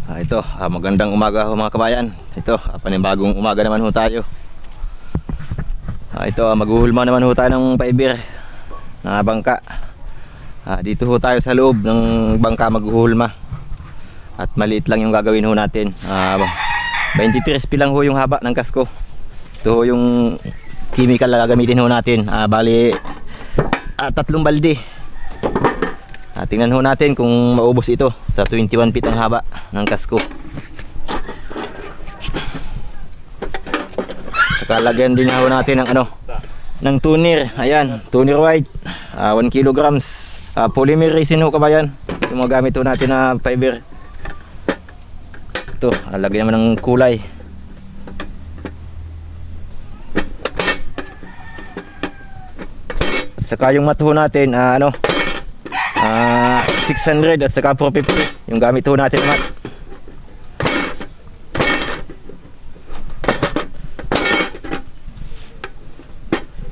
Ito, magandang umaga ho mga kabayan. Ito, panibagong umaga naman ho tayo. Ito, maghuhulma naman ho tayo ng fiber na bangka. Dito ho tayo sa loob ng bangka maghuhulma. At maliit lang yung gagawin ho natin. 23 lang ho yung haba ng kasko. Ito ho yung chemical na gagamitin ho natin. Bali 3 balde. Tingnan ho natin kung maubos ito sa 21 feet ang haba ng kasko. Saka lagyan din ho natin ng ng tuner. Ayan, tuner white, 1 kilograms. Polymer resin ho kabayan. Ito mga gamit ho natin na fiber. Ito, lagyan naman ng kulay. At saka yung mat ho natin, 600 at saka 450 yung gamit ho natin mat.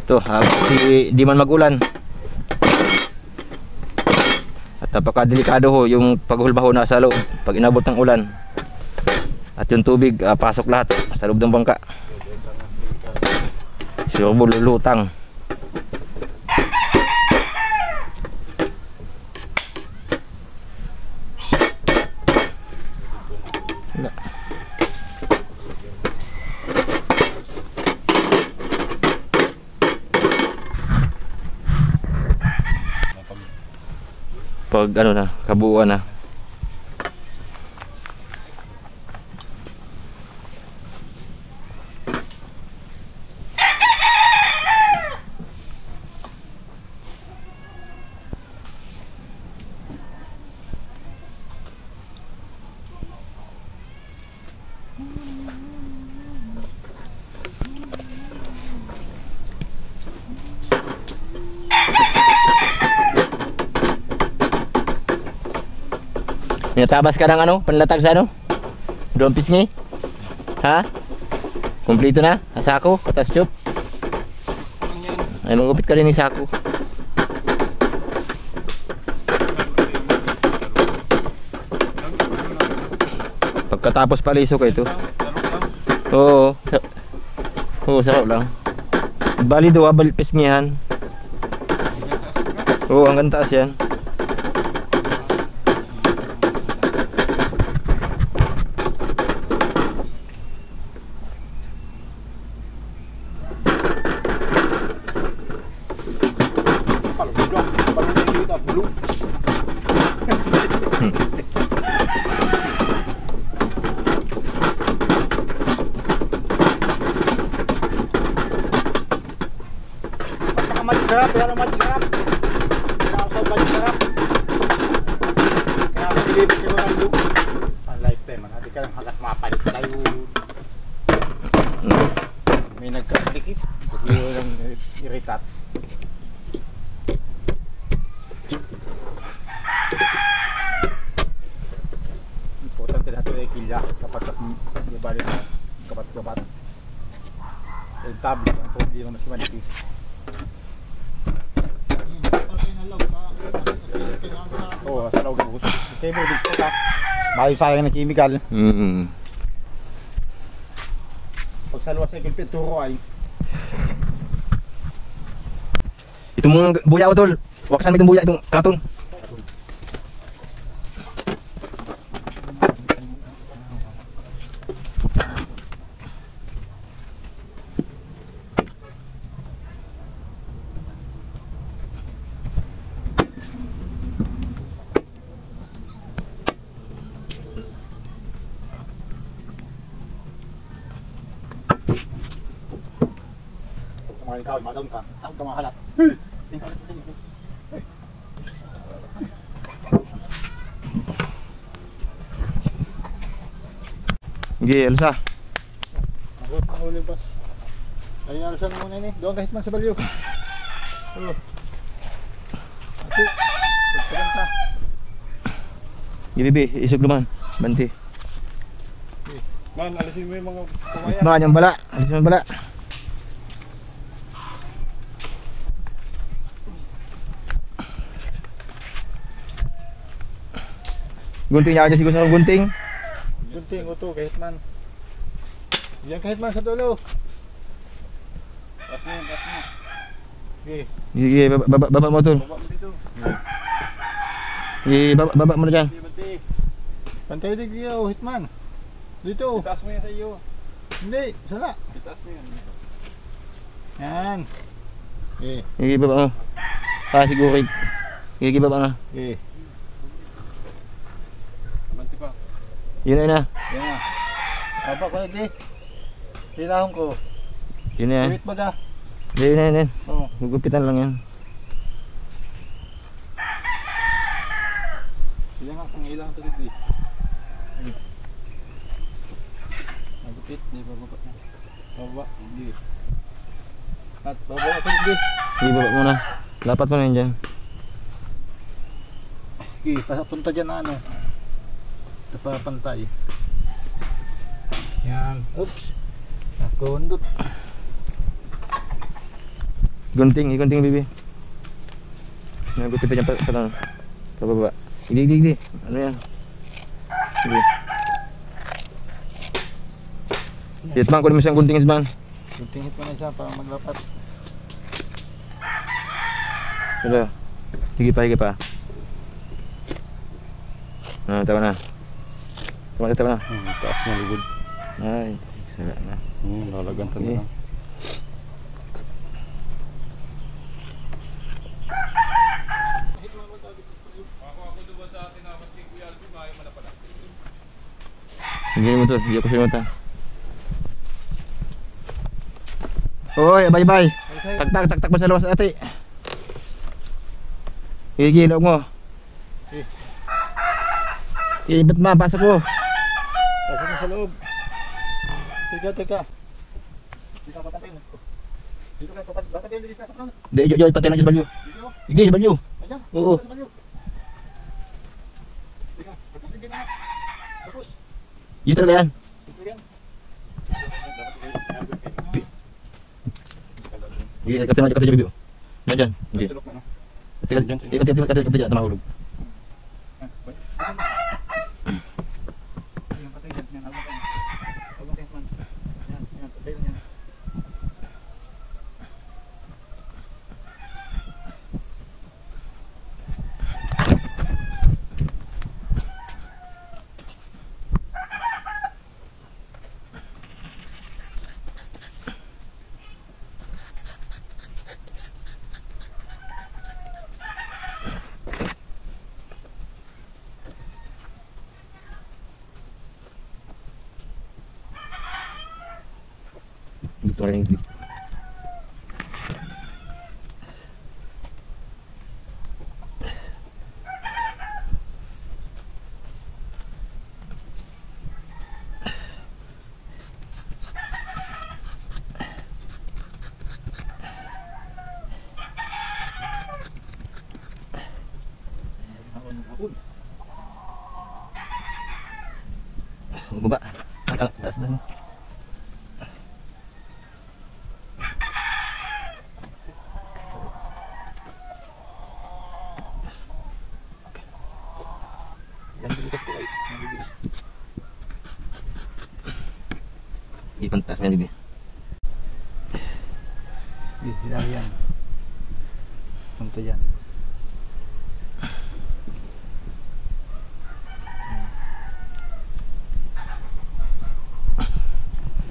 Ito, kasi di man magulan. At napakadelikado ho yung paghulba ho na sa loob pag inabot ng ulan. At yung tubig pasok lahat sa loob ng bangka. Sure mo lulutang. Pag kabuuan na. Tabas ka ng panlatag sa doon pisngi. Ha? Kumpleto na? Sako? Patas tube? Ay, magupit ka rin ni sako. Pagkatapos paliso ka ito. Oo. Oo, sarap lang. Bali doon, pisngihan. Oo, hanggang taas yan. Sarap, yan ang sarap. Nakakasal ba sarap? Kaya mag-ilipit ko ng loop. Ang lifetime, hindi ka lang hagas mapalit tayo. May nagkakadikit. Hindi ko lang iritat. Importante natin ay kilya kapag nabali na kapat-kapat. Yung tablet, ang problema na si Manipis. Oo, sa loob ng gusto. Kaya mo, bilis ka. May sayang na chemical. Pag sa luwas ay kilpinturo ay. Ito mong buya ko tol. Waksan mo itong buya, itong katon. Ikaw, madam ka. Takot ka mahalat. Sige, Elsa. Ako, mahuli pa. Ay, Elsa na muna ini. Doon kahit man sa balyo. Ate, pagpagan ka. Gibibi, isog naman. Banti. Man, alisin mo yung mga kumaya. Mga yung bala. Alisin mo yung bala. Gunting niya aja siguro sa gunting. Gunting uto kahit man. Yan kahit man sa dulo. Pas mo. Okay. Sige, baba mo tol. Baba mo dito. Sige, baba mo na dyan. Pantay din diyo, hitman. Dito. Itaas mo yan sa iyo. Hindi, sala. Itaas mo yan. Yan. Okay. Sige, baba mo. Siguro. Sige, baba na. Okay. Banti pa. Yun na. Yan na. Baba ko na di. Tilahon ko. Yun na yan. Wait baga. Yun na yan. Oo. Gugupitan lang yan. Sila nga kung ilang ito di. Nagupit, di bababa na. Baba, hindi. At baba ito di. Sige, baba mo na. Lapat mo na yan dyan. Okay, papunta dyan na ano. Ito pa pantay. Yan. Oops. Nakundot. Igunting bibi. Nagupitan dyan pa lang. Pababa. Hindi. Ano yan? Sige. Hitman, kunin mo siyang gunting hitman. Tingit mo na siya para maglapat. Ano? Higi pa. Tawa na. Tawa na. Taas na ligod. Ay, sara na. Lalagan to Okay. na lang. Hindi mo to, hindi ako sinuta. Oy, bye. Tak mo sa luwas ate. Higi, loob mo. Ibit ma, pasok mo. Pasok mo sa loob. Teka. Dito ka patayin. Dito ka patayin. Dito ka patayin. Di, Joy, patay lang sa balyo. Dito. Hindi, sa balyo. Ayan. Oo. Teka, patayin din na. Tapos. Yun talaga yan. Dito yan. Hindi, kapatid dyan, Joy. Diyan. Hindi. Sulok na, no? Kapatid dyan, tumahulog. Ayan, patayin dyan. Yan, abang tayo. Abang tayo, man. Yan, patayin yan. Dito rin. Baba. Taas na. Ipantas mo yan, Bibi. Hilang yan. Punta yan.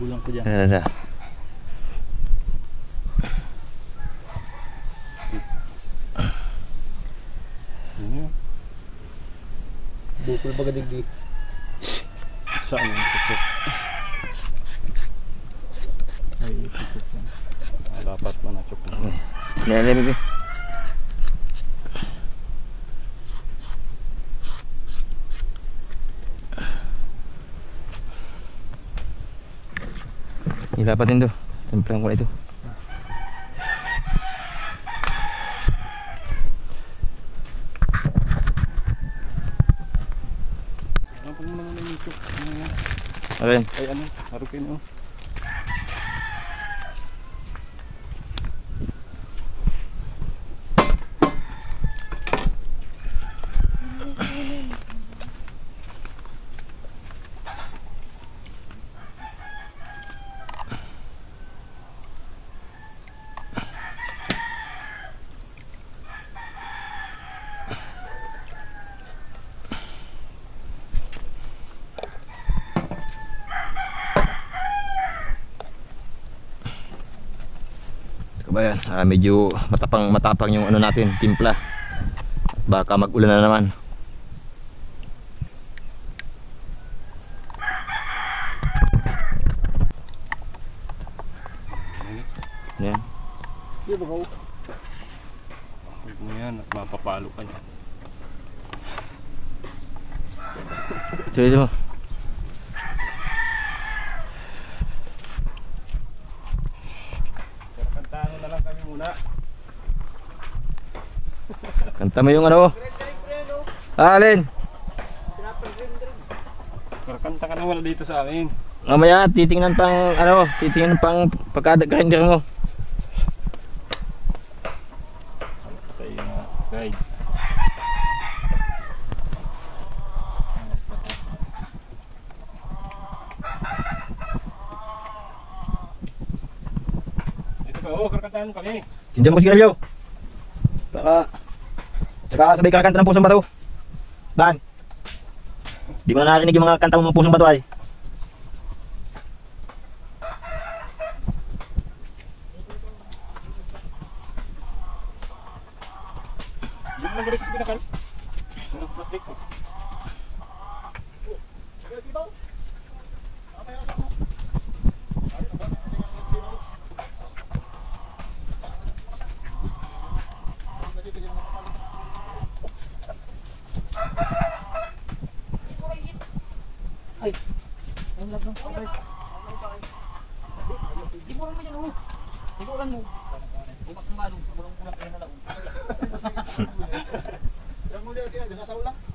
Gulang ko dyan. Ada. Yun yun. Bukol baga digdi. Saan yung tusok? Ay, ikot yan. Dapat mo na chok mo. Yan, Bibi. Ilapatin to. Tempelan ko na ito. Ano mo naman yung chok? Okay. Ay ano? Harukin mo. kabayan, medyo matapang yung ano natin, timpla. Baka mag-ulan na naman. Yan. Di ba ko? Huwag mo yan at mapapalo ka niya. Sige mo. Kantahan mo na lang kami muna. Kanta mo yung ano. Alin? Kakanta ka na wala dito sa amin. Mamaya titingnan pang ano, titingnan pang pagka-grinder mo. Sa iyo na guide. Ito ka, kakantahan mo kami. Hindi mo sigarilyo. Baka saka sabay kakanta ng pusong bato. Ban. Di ko na narinig yung mga kanta mo ng pusong bato ay. Yung lang ganito pinakal. Ano sa plastic ko?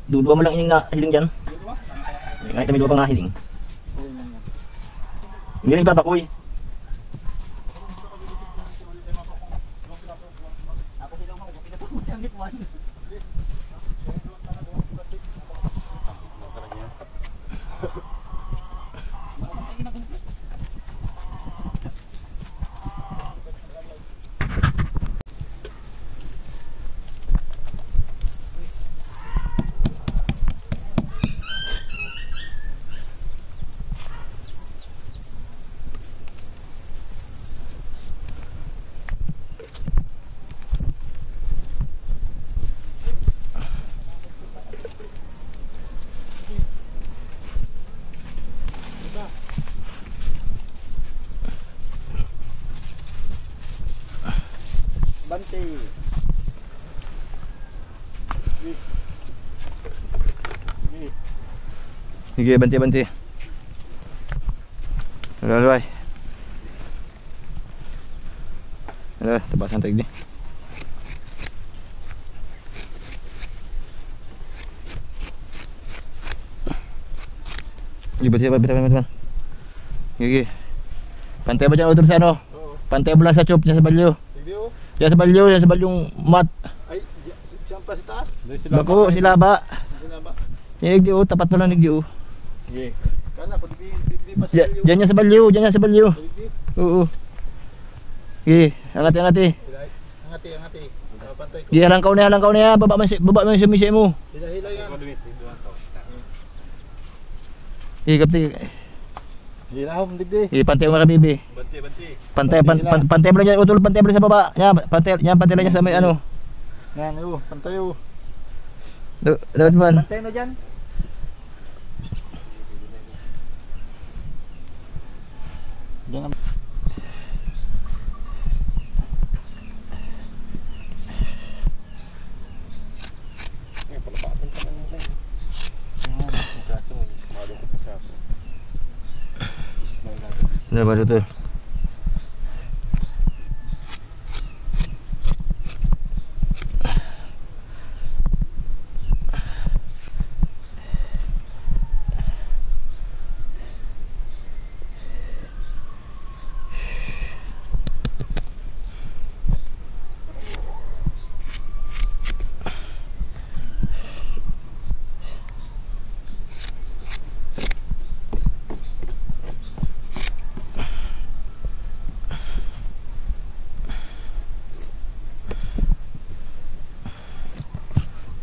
Dudua mo lang yung nahiling dyan. Ngayon kami dua pang nahiling. Hindi rin babakoy. Bante. Sige, banti-banti. Alright. Ano, tabasan tayo di. Sige, banti. Sige. Pantay ba dyan, Odor, sa ano? Pantay mo lang sa chop, dyan sa balyo. Video. Yan sa balyong mat. Ay, siyang pa sa taas. Bako, sila ba? Sila ba? Yan nagdi tapat mo lang nagdi Sige. Kana ko di pa sa iyo. Diyan yan sa balyo, diyan yan sa balyo. Di. Oo. Sige, angati. Angati. Pantay ko. Sige, halangkaw na yan. Baba mo yung sumisay mo. Hila yan. Sige, kapti. Hila hom digdi. Sige, pantay mo ka, bibi. Banti. Pantay mo lang yan, utol, pantay mo lang sa baba. Yan, pantay lang yan sa may ano. Yan, pantay yo. Dapat man. Pantay na diyan. Jangan. Nah, baru tuh.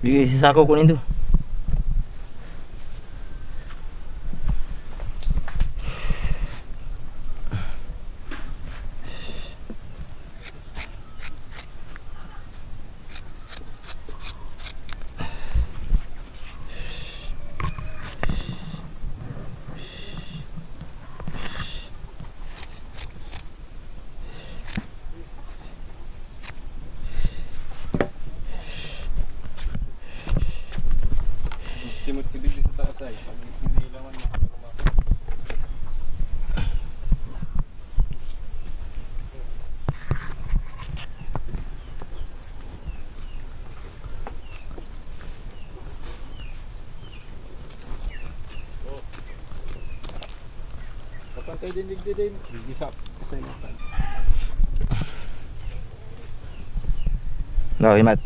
Bigay sa sako kunin to. taas ay. Pag hinilawan mo. Kapantay din din. Bigisap. Kasi natin. Okay, Mat.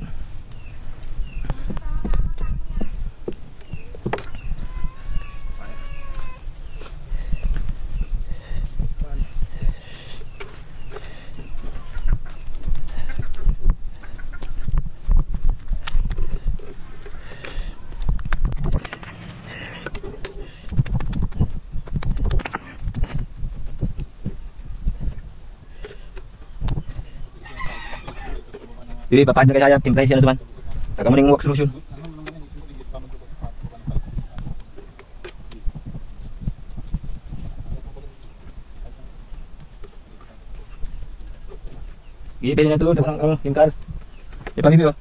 Bibi, papahan na kayo saya, timpray siya na tuman. Kaka mo ning wax solution. Bibi, pwede na ito, ito ang chemical. Bibi pa, Bibi, oh.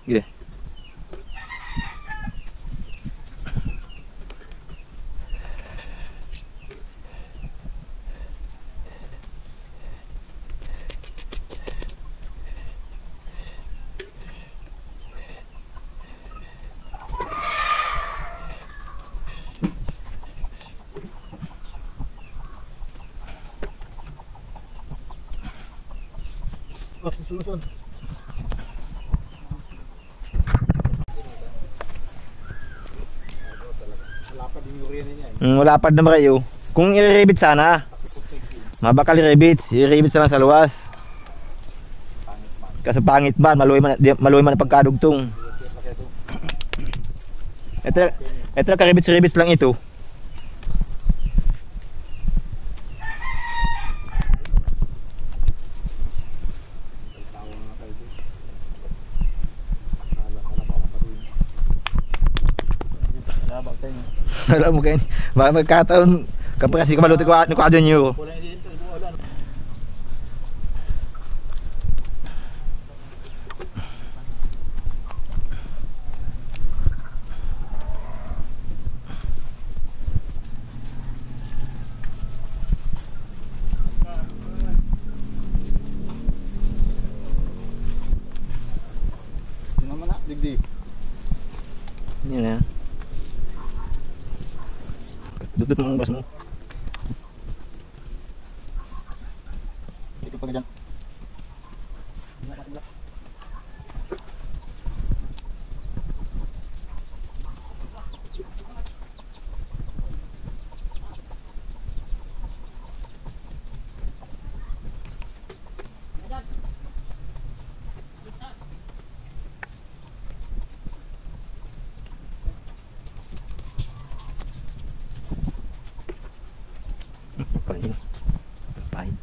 Gide. Solution. Lapad din yung urina niya. Lapad na kayo. Kung i-rebit sana, mabakal i-rebit. I-rebit sana sa luwas. Kasi pangit ba, maluwi man ang pagkadugtong. Ito na karibits-ribits lang ito. Alam mo kayo, baka magkataon kapag kasi kamaluti ko adyo nyo. Sino mo na, digdi. Yan na. Dudut mo ang bas mo. Ito pa dyan. Pahin. Pahin.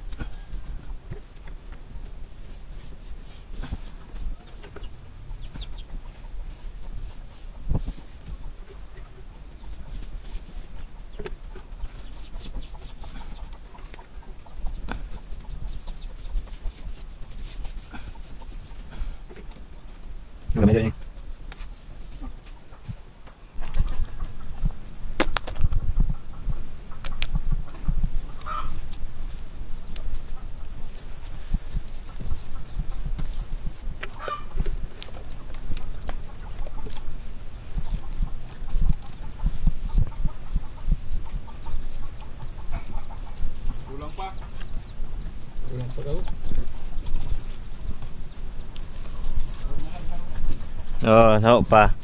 Medyo ni. Kulang pa. Ayan pa daw. Oh, sao pa.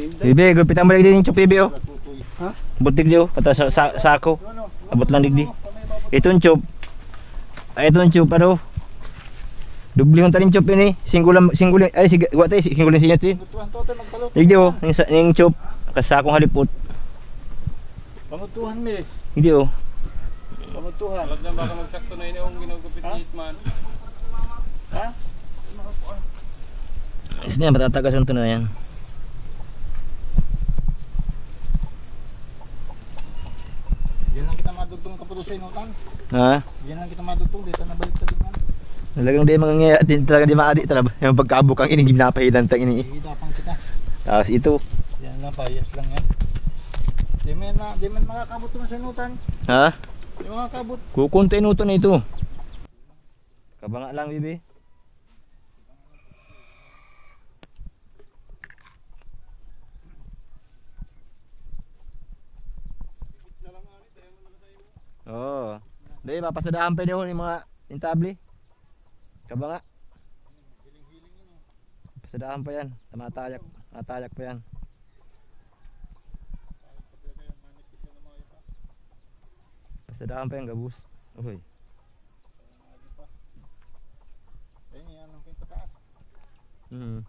Bibi, gupitan mo lagi din yung chup, Bibi, oh. Ha? Butik diyo, pata sako. Abot lang digdi. Itong chup. Ay, itong chup, ano? Dubli yung tarin chup ini. Single, ay, guwa tayo, single sinyo tayo. Pangutuhan to tayo magbalot. Digdi, oh, yung chup. Kasakong halipot. Pangutuhan mi. Digdi, oh. Pangutuhan. Alat lang baka magsakto na yun yung ginugupit ni Hitman. Ha? Isa na, matatagas yung na yan. Yan lang kita madugtong kapulo sa inutan. Ha? Yan lang kita madugtong dito na balik ta dingan. Talagang di mangyayari din talaga di maadi talaga yung pagkabuk ang ining ginapahilan tang ini. Hihidapang kita. Tapos ito. Yan lang payas lang yan. Di man makakabot naman sa inutan. Ha? Di makakabot. Kukuntain uto na ito. Kabanga lang, Bibi. Oo. Dahil mapasadahan pa niyo yung mga intabli. Kabanga. Pasadahan pa yan. Tamatayak. Matayak pa yan. Pasadahan pa yan, gabus. Uy. Ayun yan ang pinpataas. Hmm.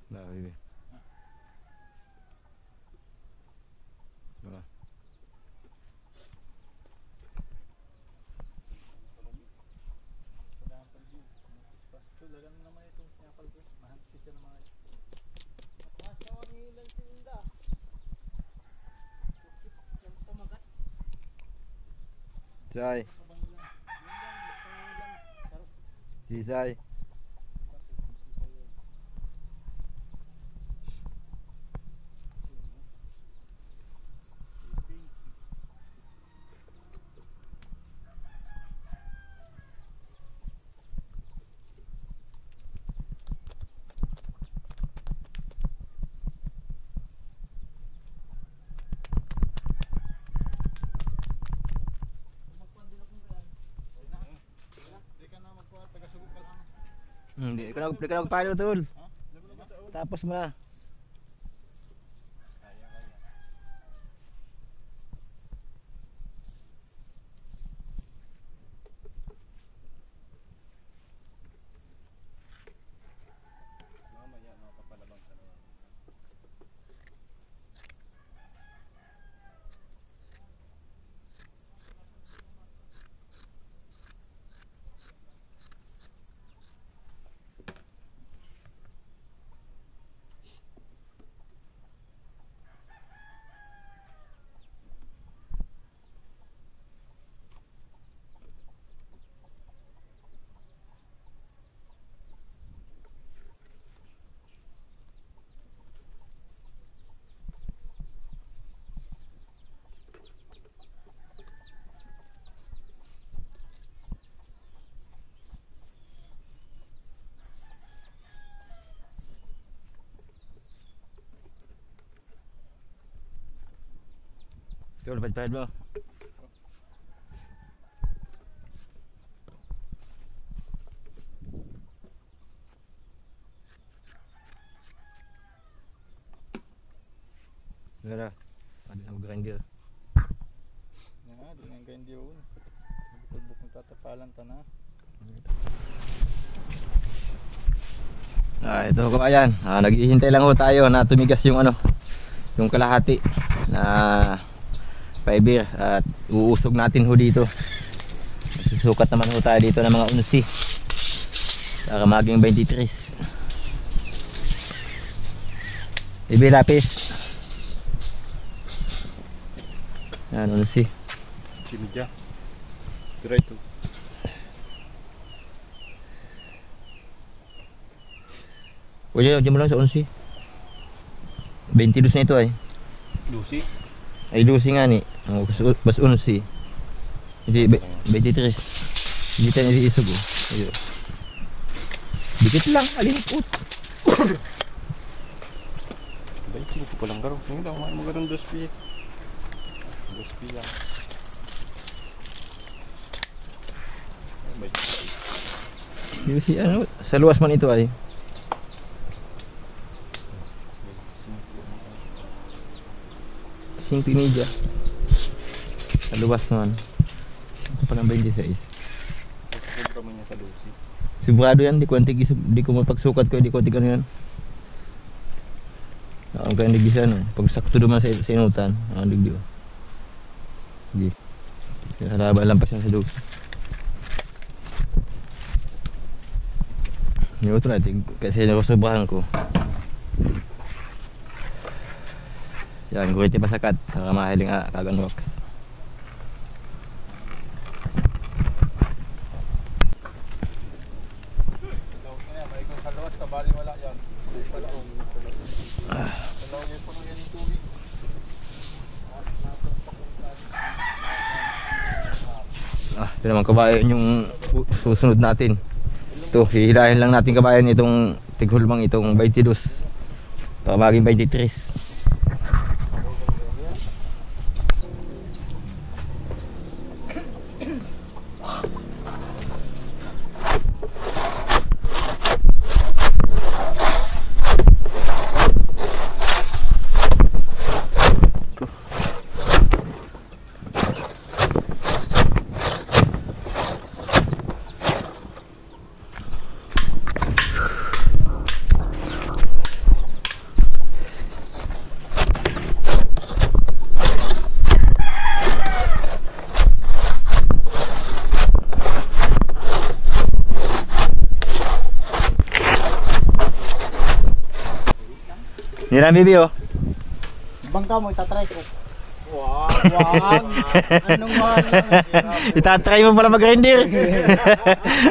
Nah, Bibi. Nah. Tulagan naman itong pinapal ko. Mahantik ka naman. Jai. Jai. Hindi ka nagpalo tol. Tapos mo na. Mamaya makapalabang sa naman. Ikaw lapad-pad mo. Gara, ada sama grinder. na, di nga hindi yun. Bukong tatapalan ta na. Ito kabayan, naghihintay lang ho tayo na tumigas yung ano, yung kalahati na fiber at uusog natin ho dito. Susukat naman ho tayo dito ng mga 11 para maging 23. Ibi lapis. Yan 11. Si media. Direito. Oye, diyan mo lang sa 11. 22 na ito ay. Lucy. Ay lusi nga ni. Bas 11. Hindi 23. Hindi tayo nag-iisog oh. Ayun. Dikit lang, alingkot. 25 pa lang garo. Hindi daw magandang 2 pi. 2 pi lang. Yung si ano, sa luwas man ito ay. Simpi media. Sa luwas man. Pang 26. Sobra man niya sa Lucy. Sigurado yan, di ko mapagsukat ko, di ko ano yan. Ang kaya nagisa no, pag sakto naman sa inutan, ang digdi oh. Sige. Halaban lang pa siya sa luwas. Yung ito natin, kasi nakusobrahan ko. Yan, kuriti pasakat, saka mahiling kagan wax. Ito naman kabayan yung susunod natin. Ito, hihilahin lang natin kabayan itong tighulmang itong 22 para maging 23. Nira bibi oh. Bangka mo, itatry ko. Wag. Anong mahal? Itatry mo pala mag-reindeer.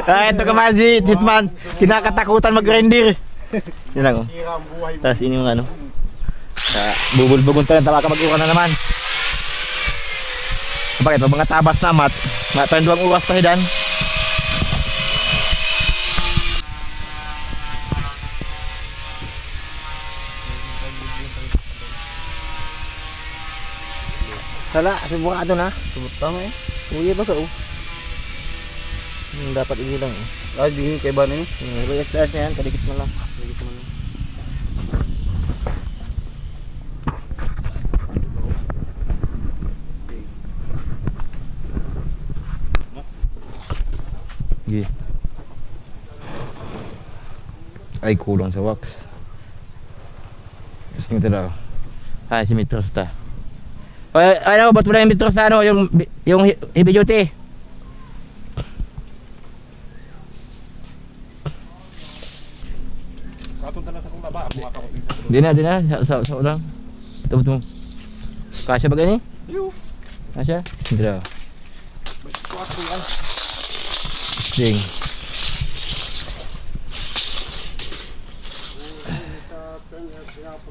Ito ka Mazi, Hitman. Kinakatakutan mag-reindeer. Yan lang oh. Sira ang buhay mo. Tapos ini yung ano. Bubulbugon tayo, tawa ka mag-uka na naman. Bakit? Mga tabas na mat. Mga 2 oras pa hidan. Sala, sigurado na. Tama eh. Uwi ba ka oh? Dapat ini lang eh. Di kay ba na yun? Exercise na yan, kadikit mo lang. Kadikit mo lang. Sige. Ay, kulang sa wax. Gusto nyo ito daw. Ay, si Mitros ta. Ano, ba't mo na yung Mitros na ano, yung heavy duty? Katunta na sa kong baba. Mga kapatid sa Di na, sa ulang. Ito mo. Kasya ba gani? Yo. Kasya? Hindi daw. Kuwat ko yan. Sing.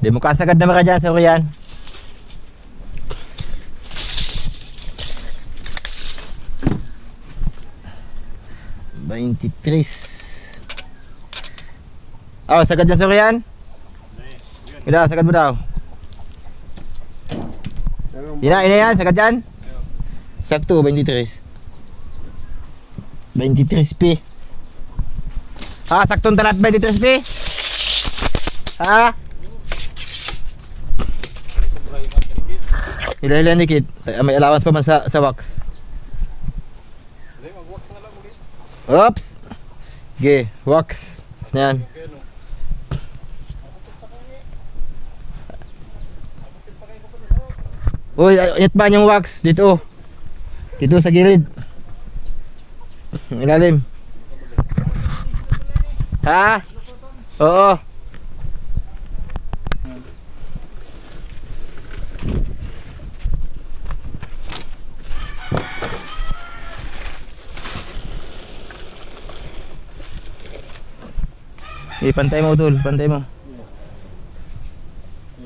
Di mo kasagad naman ka dyan sa Urian. Oh, sagad dyan sa Urian? Ila, sagad mo daw. Ina yan, sagad dyan? Sakto, 23. 23p. Ha, saktong talat 23p? Ha? Hila-hila dikit. May allowance pa man sa wax. Hindi, mag-wax na lang ulit. Oops. Okay, wax. Yan. Okay, no? Uy, init ba yung wax dito? Dito sa gilid. Ilalim. Ha? Oo. Pantay mo Dul, pantay mo.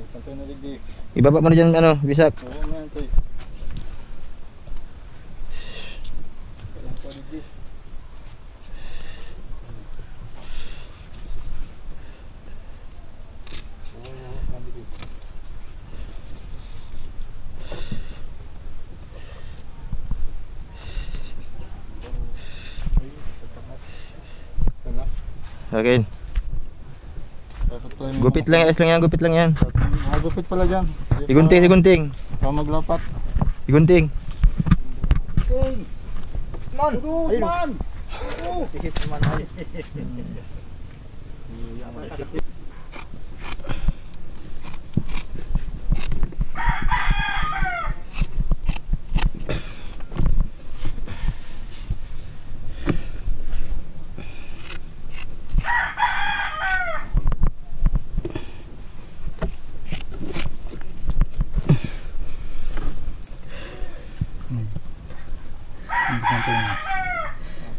Pantay na digdi. Ibaba mo na dyan ano, bisak. Oo man toy. Ayan po digdi. Okay. Gupit lang, ayos lang yan, gupit lang yan. Gupit pala dyan. Igunting, igunting. Para maglapat. Igunting. Man! Man! Sikit man ay.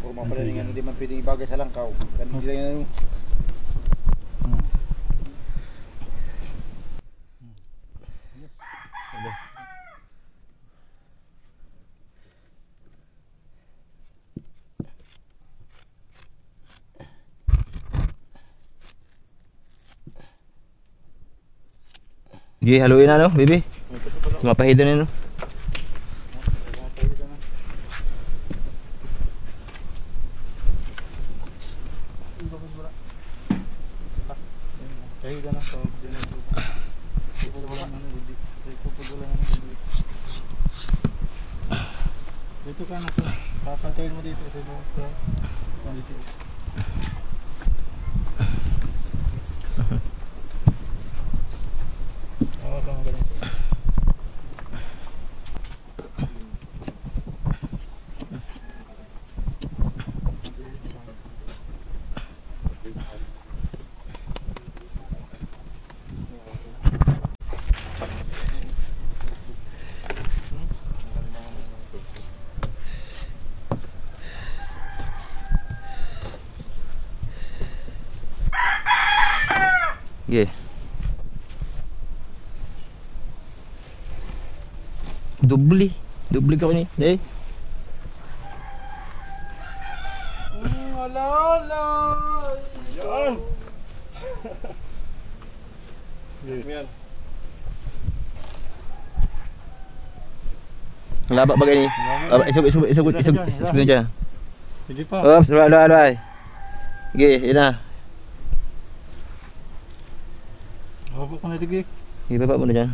Puro mga palalingan hindi man pwedeng ibagay sa langkaw. Ganun sila yun. Sige, haluin na no, baby. Mapahidan na no. Dito ka na to. Papantayin mo dito. Dito. Oo, tama ganito. Sige. Dubli ka ni. Dai. Ala. Yan! Yan. Laba bagay ni. Isog na dyan. Sige pa. Oops, alay. Sige, yun na. Habo ko na digi. Ibaba mo na dyan.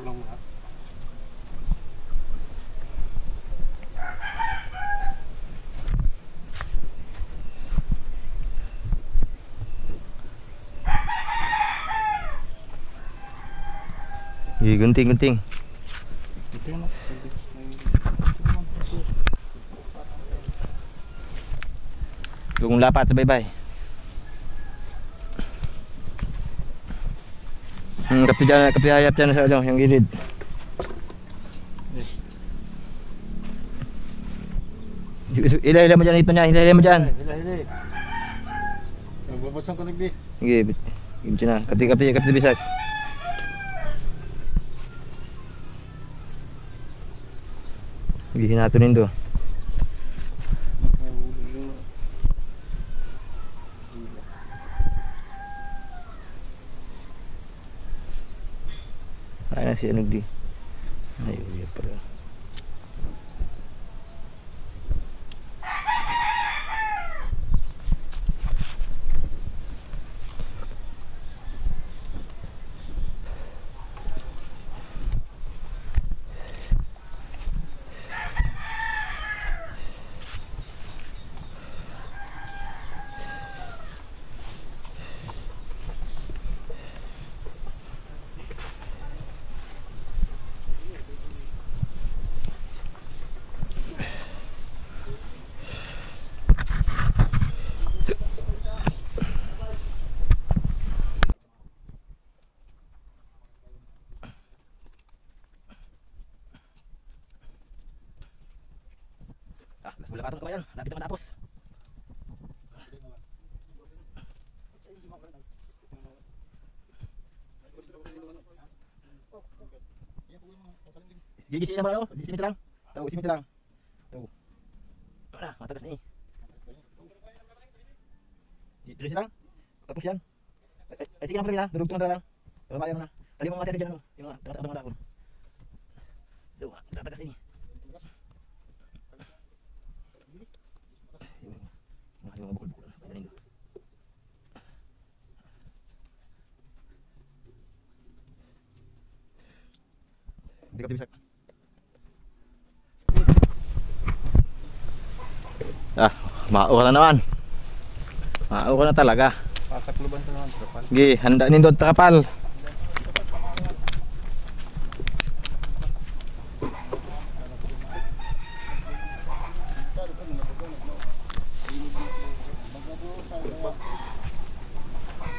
Lang muna. Sige, gunting. Ito na. Kung lapat sa bye-bye. Kapihayap dyan sa yung gilid. Hila mo dyan ito niya, hila mo dyan. Hila. Nagbabasang ko nagdi. Sige, gimsi na. Kapti bisak. Sige, hinatunin do. Ay na si ano di. Ay, uya pala. Mas wala patong kabayan, lapit na matapos. Gigisin na mga gigisin lang. Tahu gigisin lang. Tahu. Wala, matagas na eh. Gigisin lang. Tapos yan. Ay sige na pala, dudugtong na lang. Babayan na. Tali mo mga tete dyan, yung tatakabang mga dahon. Ito, tatagas ini. Yung mga bukol-bukol. Ayan. Hindi ka tibisak. Maura na naman. Maura na talaga. Pasakluban sa naman, trapal. Gi, handa nindot trapal.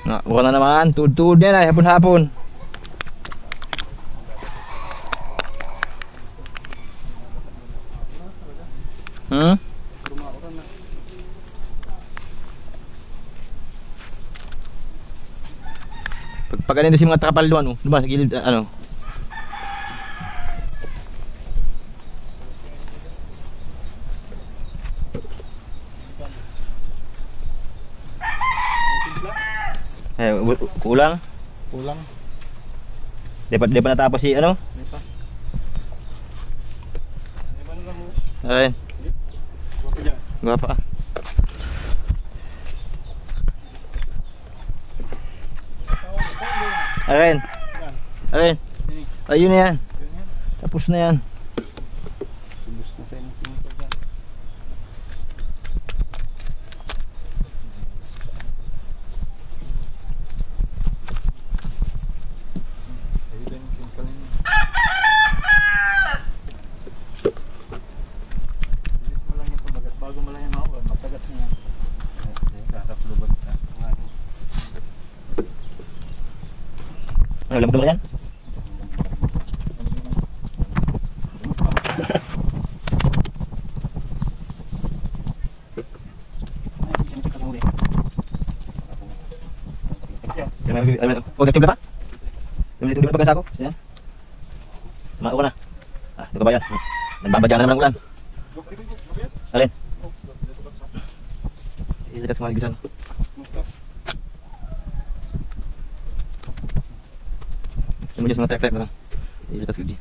Maura na naman, tuod-tuod yan ay hapon-hapon. Pag ganito si mga trapal doon, diba sa gilid, ano. Kulang. Kulang. Di pa natapos si ano? Ayun. Guwapa. Ayun. Ayun. Ayun na yan. Tapos na yan. Subos na sa inyo pinito dyan. Ayun din yung chemical ninyo. Bilis mo lang yung pamagat. Bago mo lang yung makawa, matagat na yan. Kasakluban ka. Alam mo yan? Huwag nagtibla pa? Yung nagtibla pa kasi ako? Yan. Mao ka na. Ito ka ba yan? Nagbabadya na naman ang ulan. Alin? Ilitas mga ligisan. Yung mga trek-trek na lang. Ilitas gudi.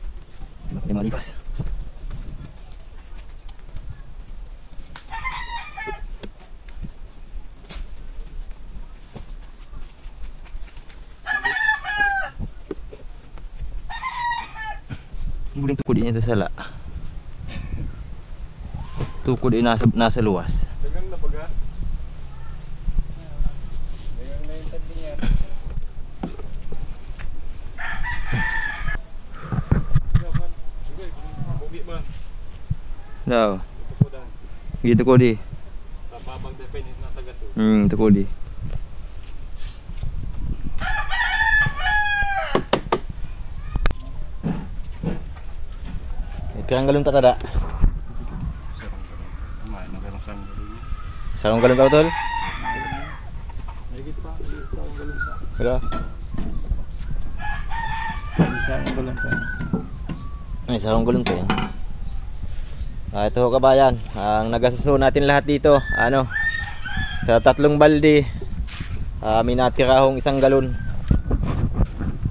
Yung mga lipas. Muling tukod niya sa sala. Tukod ay nasa luwas. Dagang na baga. Dagang na yung tagdi niya. Bumi man. Daw. Tukodan. Gitu ko di. Tapabang depenit na tagaso. Tukod di. Pirang galon tatada? Sarong galon ka tol? Higit pa, ang galon pa. Pero? Sarong galon pa. Ay, sarong galon pa yan. Ito ho kabayan, ang nagasuso natin lahat dito, ano, sa 3 balde, may natira hong 1 galon.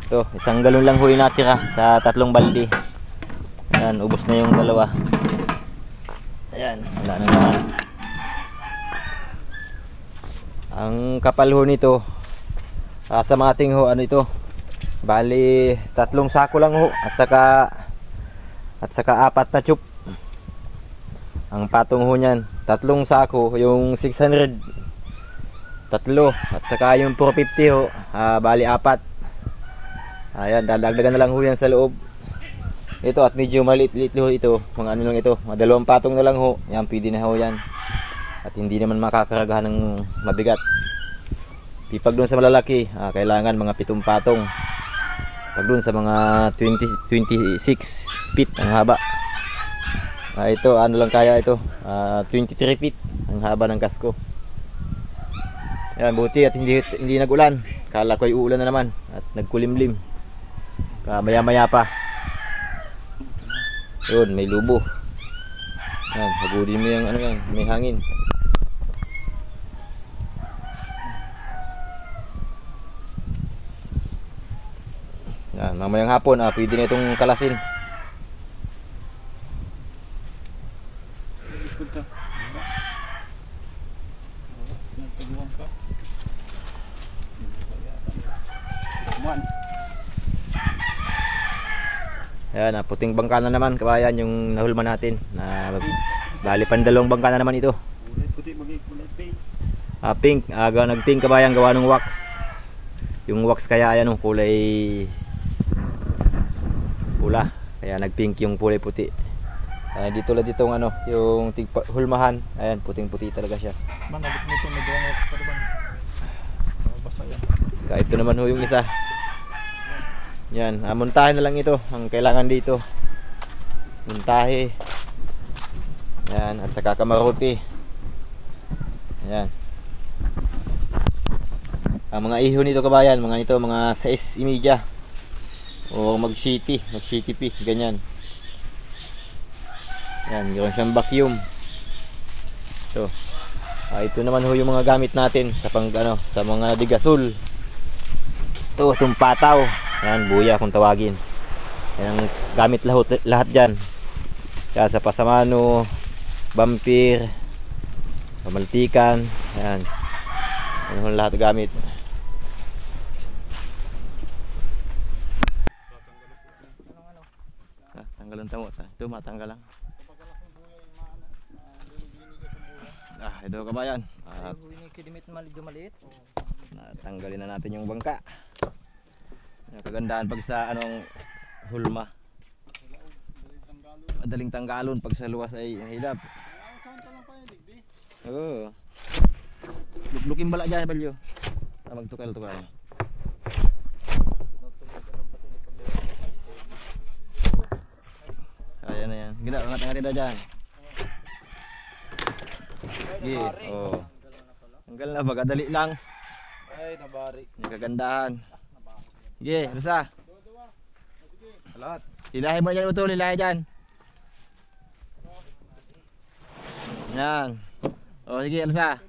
Ito, 1 galon lang ho yung natira sa 3 balde. Ayan, ubos na yung 2. Ayan, wala na naman. Ang kapal ho nito, sa mating ho, ano ito, bali 3 sako lang ho, at saka 4 na tube. Ang patong ho niyan, 3 sako, yung 600, 3, at saka yung 450 ho, bali 4. Ayan, dadagdagan na lang ho yan sa loob. Ito at medyo maliit-liit ho ito, mga ano lang ito, mga 2 patong na lang ho, yan pwede na ho yan. At hindi naman makakaragahan ng mabigat. Pag doon sa malalaki, kailangan mga 7 patong. Pag doon sa mga 26 feet ang haba, Ito, ano lang kaya ito, 23 feet ang haba ng kasko. Yan, buti at hindi nag-ulan. Kala ko ay uulan na naman at nagkulimlim. Maya-maya pa. Yun, may lubo. Yan, hagudin mo yung ano yan, may hangin. Yan, mamayang hapon, pwede na itong kalasin. Punta. Nagtaguan ka. Man. Ayan, puting bangka na naman, kabayan, yung nahulma natin. Bali, pandalawang bangka na naman ito. Kulay puti, kulay pink. Pink, nag-pink kabayan, gawa ng wax. Yung wax kaya ayan, kulay pula. Kaya nag-pink yung kulay puti. Dito lang ditong ano, yung hulmahan. Ayan, puting-puti talaga siya. Man, nabot nito, nagawang wax pa naman. Basa yan. Kaya ito naman yung isa. Yan, muntahe na lang ito ang kailangan dito. Muntahe. Yan, at saka kamaruti. Yan. Ang mga iho nito kabayan, mga 6:30 o mag-city p, ganyan. Yan, yun siyang vacuum. So, ito naman ho yung mga gamit natin sa sa mga digasol. Ito, itong pataw. Yan, buya kung tawagin. Yan ang gamit lahat dyan. Yan, sa pasamano, vampir, pamaltikan. Yan. Yan ang lahat gamit. Tanggalan tamo. Ito matanggal lang. Ito kabayan. Tanggalin na natin yung bangka. Kagandahan pag sa hulma. Madaling tanggalon pag sa luwas ay hilap. Oo. Luklukin bala dyan, balyo. Magtukal-tukal. Ayan na yan. Gina, angat-angatin na dyan. Sige, oh. Tanggal na, bagadali lang. Ay, nabari. Yung kagandahan. Sige, Alsa. Lahat. Hilahin mo dyan, Utol. Hilahin dyan. Yan. O, sige, Alsa.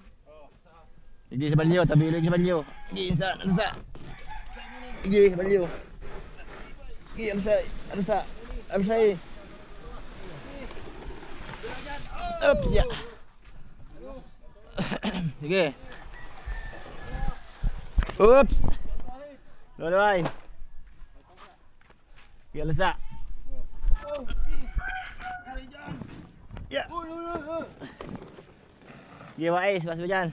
Sige, sa balyo. Tabi ulit sa balyo. Sige, Alsa. Sige, sa balyo. Sige, Alsa. Alsa. Alsa eh. Oops, ya. Sige. Oops. Loloy. Sige, Alsa. Ya. Sige, Wais. Bas mo dyan.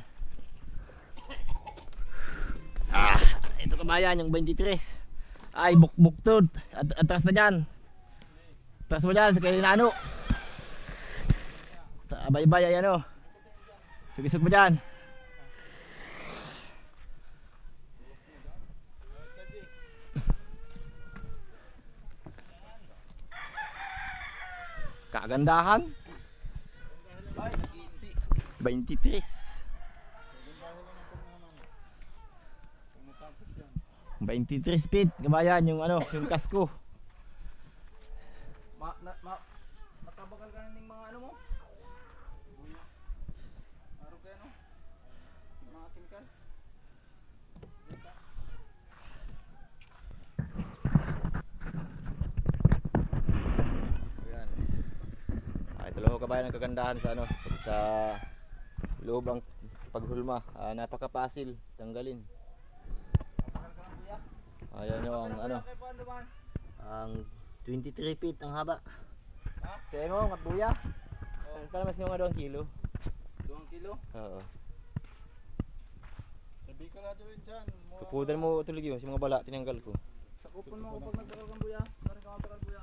Ito kabayan, yung 23. Ay, bukbuk-tod. Atras na dyan. Atras mo dyan, sa kay Nano. Abay-bay, ayan o. Sugisog mo dyan. Kagandahan. 23. 23 feet, kabayan yung yung kasko. Matabagal ka na ng mga ano mo? Araw kaya no? Mga chemical? Ayan. Ito lang ho kabayan ang kagandahan sa sa loob ang paghulma. Napakapasil tanggalin. Ayan yung ang 23 feet ang haba. Kaya mo, matbuya. Para mas yung 2 kilo. 2 kilo? Oo. Sabi ka na doon dyan. Tukudan mo tuloy yun, sa mga bala, tinanggal ko. Sakupon mo ako pag nagtakal kang buya. Maring ka matakal buya.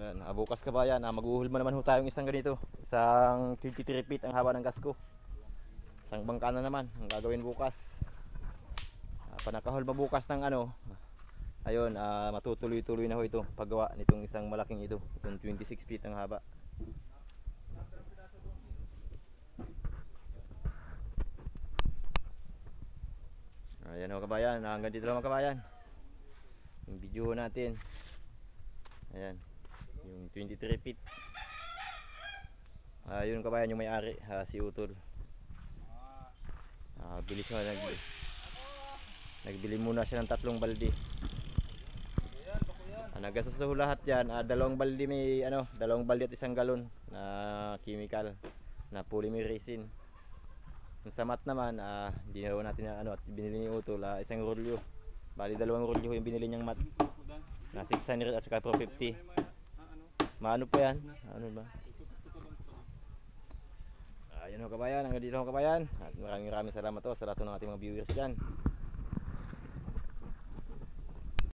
Ayan, bukas kabayan, maghuhulma naman ho tayong isang ganito. Isang 23 feet ang haba ng kasko. Isang bangka na naman ang gagawin bukas. Panakahol mabukas ng ano. Ayun, matutuloy-tuloy na ho ito paggawa nitong isang malaking ito. Itong 26 feet ang haba. Ayan ho kabayan, hanggang dito lang mga kabayan yung video natin. Ayan, yung 23 feet. Yun kabayan yung may-ari, si Utol. Bilis mo, nagbili muna siya ng 3 balde. Nagastos ho lahat yan, 2 balde may ano, 2 balde at 1 galon na chemical na polymer resin. Yung sa mat naman, hindi na natin na ano, at binili ni Utol, 1 rolyo. Bali 2 rolyo yung binili niyang mat na 600 at saka 450. Maano pa yan? Ano ba? Ayun ho kabayan, hanggang dito ho kabayan. At maraming salamat ho sa lahat ng ating mga viewers dyan.